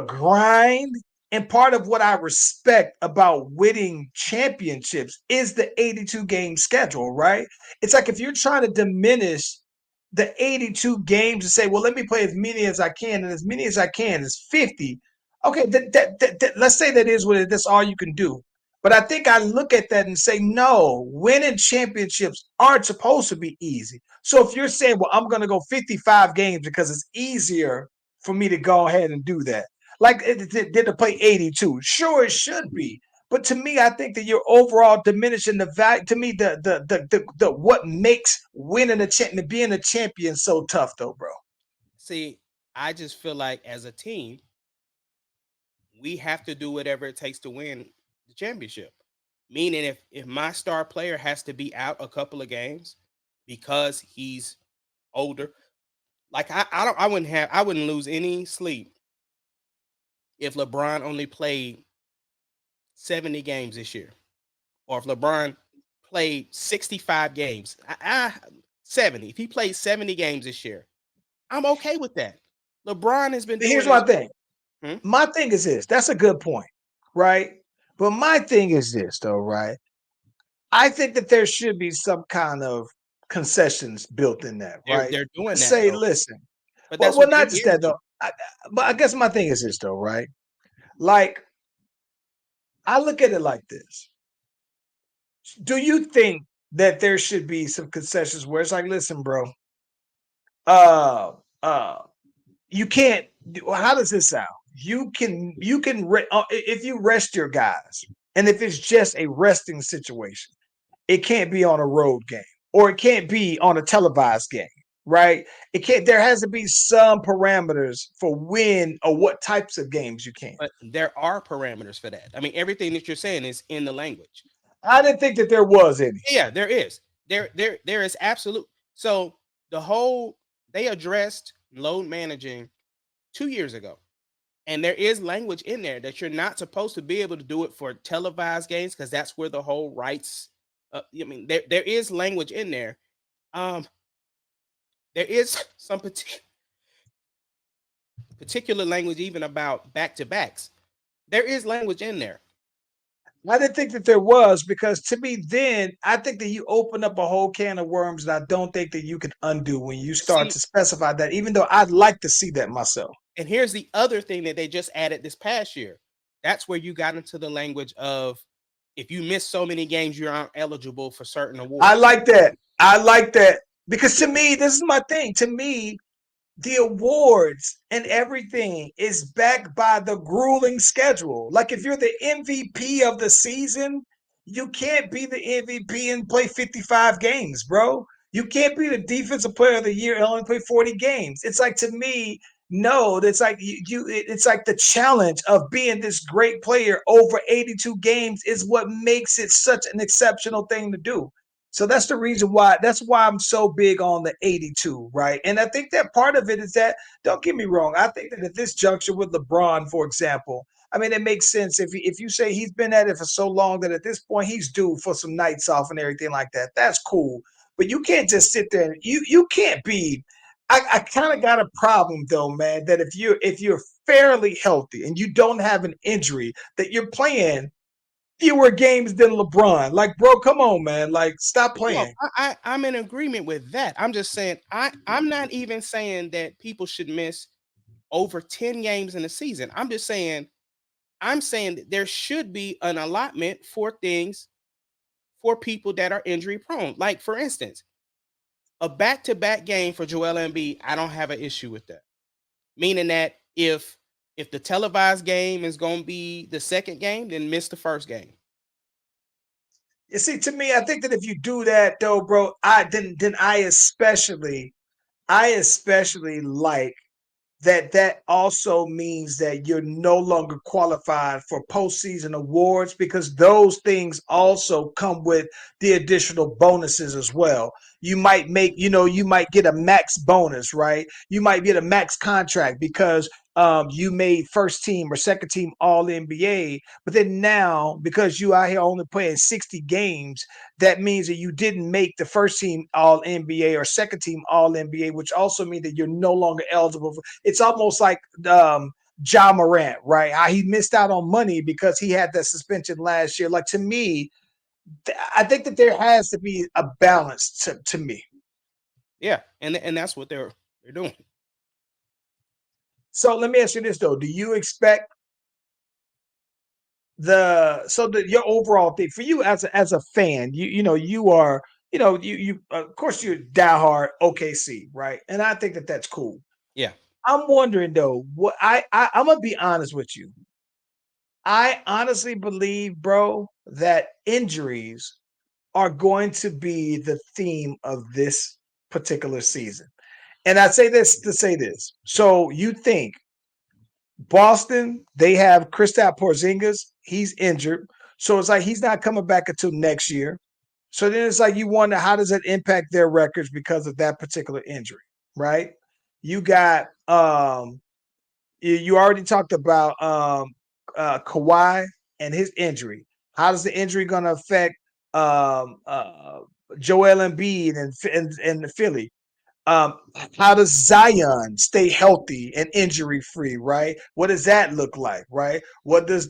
grind and part of what I respect about winning championships is the 82 game schedule, right? It's like if you're trying to diminish the 82 games and say, well, let me play as many as I can, and as many as I can is 50. Okay, let's say that is what that's all you can do. But I think I look at that and say, no, winning championships aren't supposed to be easy. So if you're saying, well, I'm going to go 55 games because it's easier for me to go ahead and do that. Like did to play 82. Sure, it should be. But to me, I think that you're overall diminishing the value. To me, the what makes winning a champion, being a champion, so tough, though, bro. See, I just feel like as a team, we have to do whatever it takes to win the championship. Meaning, if my star player has to be out a couple of games because he's older, like I wouldn't lose any sleep if LeBron only played 70 games this year, or if LeBron played 65 games. 70. If he played 70 games this year, I'm okay with that. LeBron has been But doing here's this. my thing. My thing is this. That's a good point, right? But my thing is this, though, right? I think that there should be some kind of concessions built in that, right? They're doing that Say, though, listen. but Well, that's what they're not just geared that to. though. But I guess my thing is this, though, right? Like, I look at it like this. Do you think that there should be some concessions where it's like, listen, bro, uh, uh, you can't. How does this sound? If you rest your guys, and if it's just a resting situation, it can't be on a road game or it can't be on a televised game, right? It can't. There has to be some parameters for when or what types of games you can. But there are parameters for that. I mean, everything that you're saying is in the language. I didn't think that there was any. Yeah, there is. There is absolute. So they addressed load managing 2 years ago. And there is language in there that you're not supposed to be able to do it for televised games because that's where the whole rights. I mean, there is language in there. There is some particular language even about back to backs. There is language in there. I didn't think that there was, because to me, then I think that you open up a whole can of worms that I don't think that you can undo when you start to specify that, even though I'd like to see that myself. And here's the other thing that they just added this past year. That's where you got into the language of if you miss so many games, you're not eligible for certain awards. I like that. Because to me, this is my thing. To me, the awards and everything is backed by the grueling schedule. Like if you're the MVP of the season, you can't be the MVP and play 55 games, bro. You can't be the defensive player of the year and only play 40 games. It's like, to me, no, it's like it's like the challenge of being this great player over 82 games is what makes it such an exceptional thing to do. So that's the reason why. That's why I'm so big on the 82, right? And I think that part of it is that, don't get me wrong, I think that at this juncture with LeBron, for example, I mean, it makes sense if you say he's been at it for so long that at this point he's due for some nights off and everything like that. That's cool, but you can't just sit there and you can't be. I kind of got a problem though, man. That if you're fairly healthy and you don't have an injury, that you're playing fewer games than LeBron. Like, bro, come on, man. Like, stop No, playing. I'm in agreement with that. I'm just saying I'm not even saying that people should miss over 10 games in a season. I'm saying that there should be an allotment for things for people that are injury prone. Like for instance, a back-to-back game for Joel Embiid, I don't have an issue with that. Meaning that if the televised game is going to be the second game, then miss the first game. You see, to me, I think that if you do that though, bro, I especially like that also means that you're no longer qualified for postseason awards because those things also come with the additional bonuses as well. You might get a max bonus, right? You might get a max contract because you made first team or second team all NBA. But then now, because you out here only playing 60 games, that means that you didn't make the first team all NBA or second team all NBA, which also means that you're no longer eligible for. It's almost like Ja Morant, right? How he missed out on money because he had that suspension last year. Like to me, I think that there has to be a balance to me. Yeah, and that's what they're doing. So let me ask you this though: do you expect your overall thing for you as a fan? You are you of course you're diehard OKC, right? And I think that that's cool. Yeah. I'm wondering though, I'm gonna be honest with you. I honestly believe, bro, that injuries are going to be the theme of this particular season. And I say this to say this. So you think Boston, they have Kristaps Porzingis, he's injured. So it's like he's not coming back until next year. So then it's like you wonder how does it impact their records because of that particular injury, right? You got you already talked about Kawhi and his injury. How does the injury going to affect um, uh, Joel Embiid and the Philly? Um, how does Zion stay healthy and injury free? Right? What does that look like? Right? What does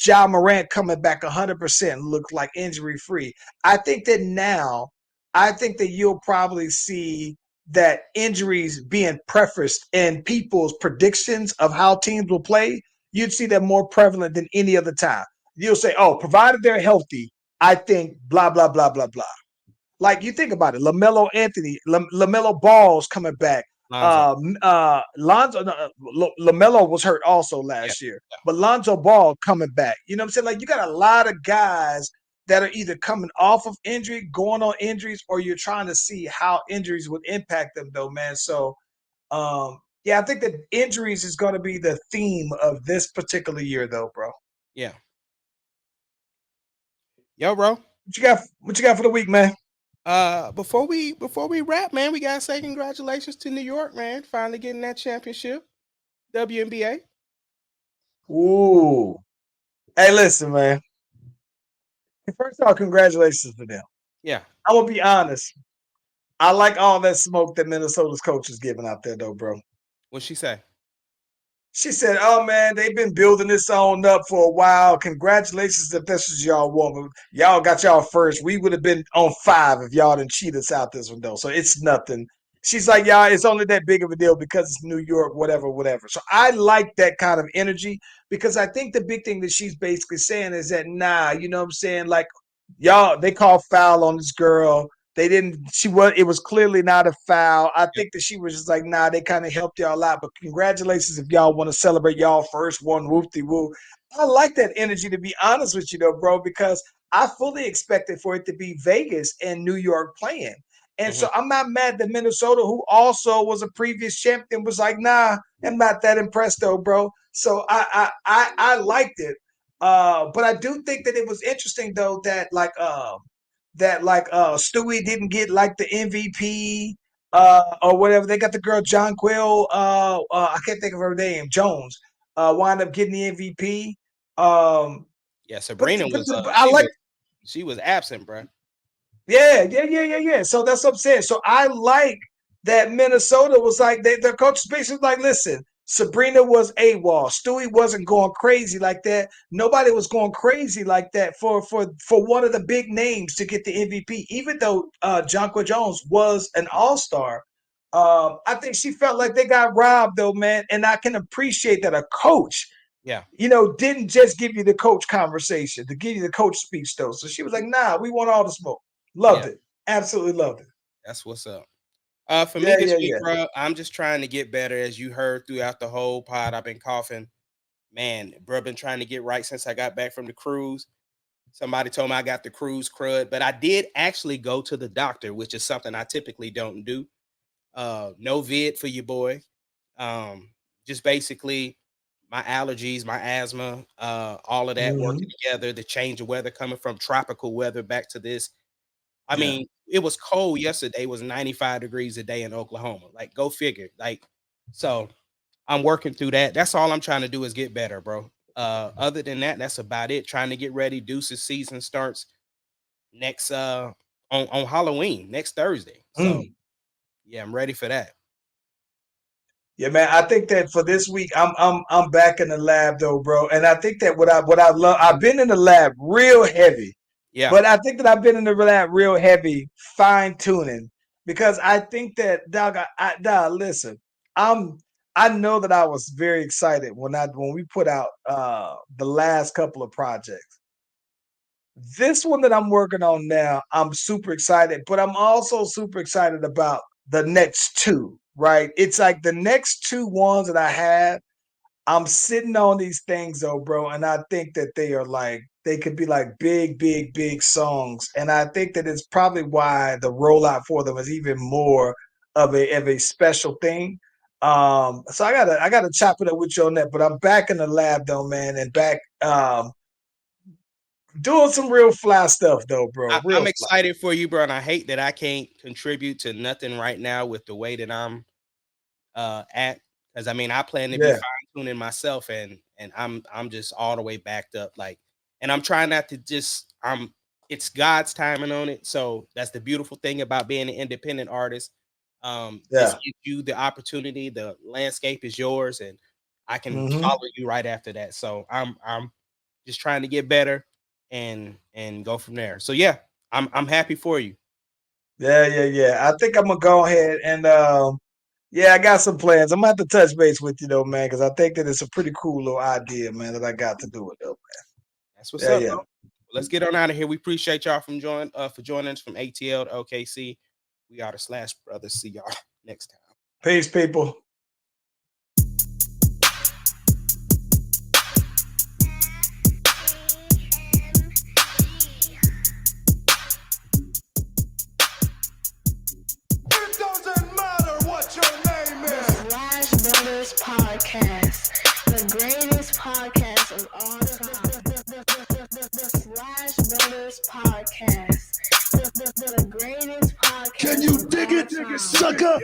Ja Morant coming back 100% look like injury free? I think that now, I think that you'll probably see that injuries being prefaced in people's predictions of how teams will play. You'd see that more prevalent than any other time. You'll say, "Oh, provided they're healthy, I think blah blah blah blah blah." Like you think about it, LaMelo Ball's coming back. Lonzo. Lonzo, LaMelo was hurt also Yeah. last year, but Lonzo Ball coming back. You know what I'm saying? Like you got a lot of guys that are either coming off of injury, going on injuries, or you're trying to see how injuries would impact them, though, man. So, yeah, I think that injuries is going to be the theme of this particular year, though, bro. Yeah. Yo, bro. What you got? What you got for the week, man? Before we wrap, man, we gotta say congratulations to New York, man, finally getting that championship, WNBA. Ooh. Hey, listen, man. First of all, congratulations to them. Yeah. I'm gonna be honest. I like all that smoke that Minnesota's coach is giving out there, though, bro. What'd she say? She said, "Oh man, they've been building this on up for a while. Congratulations if this is y'all woman. Y'all got y'all first. We would have been on 5 if y'all didn't cheat us out this one though. So it's nothing." She's like, "Y'all, it's only that big of a deal because it's New York, whatever, whatever." So I like that kind of energy because I think the big thing that she's basically saying is that nah, you know what I'm saying? Like y'all, they called foul on this girl. They didn't. It was clearly not a foul. I think that she was just like, nah, they kind of helped y'all out. But congratulations if y'all want to celebrate y'all first one, whoop-de-woo. I like that energy, to be honest with you, though, bro, because I fully expected for it to be Vegas and New York playing. And so I'm not mad that Minnesota, who also was a previous champion, was like, nah, I'm not that impressed, though, bro. So I liked it. But I do think that it was interesting, though, that like that like Stewie didn't get like the MVP or whatever. They got the girl Jonquil, I can't think of her name, Jones, wound up getting the MVP. Yeah, But, Sabrina was I like. she was absent, bro. Yeah. So that's what I'm saying. So I like that Minnesota was like their coach basically like, listen, Sabrina was AWOL. Stewie wasn't going crazy like that. Nobody was going crazy like that for one of the big names to get the MVP. Even though Jonquil Jones was an all-star, I think she felt like they got robbed though, man. And I can appreciate that a coach, Yeah. didn't just give you the coach conversation, to give you the coach speech though. So she was like, nah, we want all the smoke. Loved it. Absolutely loved it. That's what's up. For me Yeah, this yeah, week, yeah. bro, I'm just trying to get better. As you heard throughout the whole pod, I've been coughing. Man, bro, been trying to get right since I got back from the cruise. Somebody told me I got the cruise crud, but I did actually go to the doctor, which is something I typically don't do. No vid for your boy. Just basically my allergies, my asthma, all of that working together, the change of weather coming from tropical weather back to this. I Yeah. mean, it was cold yesterday. It was 95 degrees a day in Oklahoma. Like, go figure. Like, so I'm working through that. That's all I'm trying to do is get better, bro. Other than that, that's about it. Trying to get ready. Deuces season starts next on Halloween, next Thursday. So yeah, I'm ready for that. Yeah, man. I think that for this week, I'm back in the lab though, bro. And I think that what I love, I've been in the lab real heavy. Yeah. But I think that I've been in the lab real heavy, fine tuning, because I think that dog, listen, I know that I was very excited when we put out the last couple of projects. This one that I'm working on now, I'm super excited, but I'm also super excited about the next two, right? It's like the next two ones that I have, I'm sitting on these things though, bro, and I think that they could be like big songs. And I think that it's probably why the rollout for them is even more of a special thing. So I gotta chop it up with you on that, but I'm back in the lab though, man, and back doing some real fly stuff though, bro. Real I'm fly. excited for you, bro. And I hate that I can't contribute to nothing right now with the way that I'm at. Because I mean, I plan to be Yeah. fine-tuning myself and I'm just all the way backed up. Like, and I'm trying not to just it's God's timing on it. So that's the beautiful thing about being an independent artist. This Yeah. gives you the opportunity, the landscape is yours, and I can Mm-hmm. follow you right after that. So I'm just trying to get better and go from there. So yeah, I'm happy for you. Yeah. I think I'm gonna go ahead and yeah, I got some plans. I'm gonna have to touch base with you though, man, because I think that it's a pretty cool little idea, man, that I got to do it though, That's what's man. up, Yeah. bro. Let's get on out of here. We appreciate y'all for joining us from ATL to OKC. We are the Slash Brothers. See y'all next time. Peace, people. It doesn't matter what your name is. Slash Brothers Podcast, the greatest podcast of all time. The Slash Brothers Podcast, the greatest podcast. Can you of dig all it, time. sucker?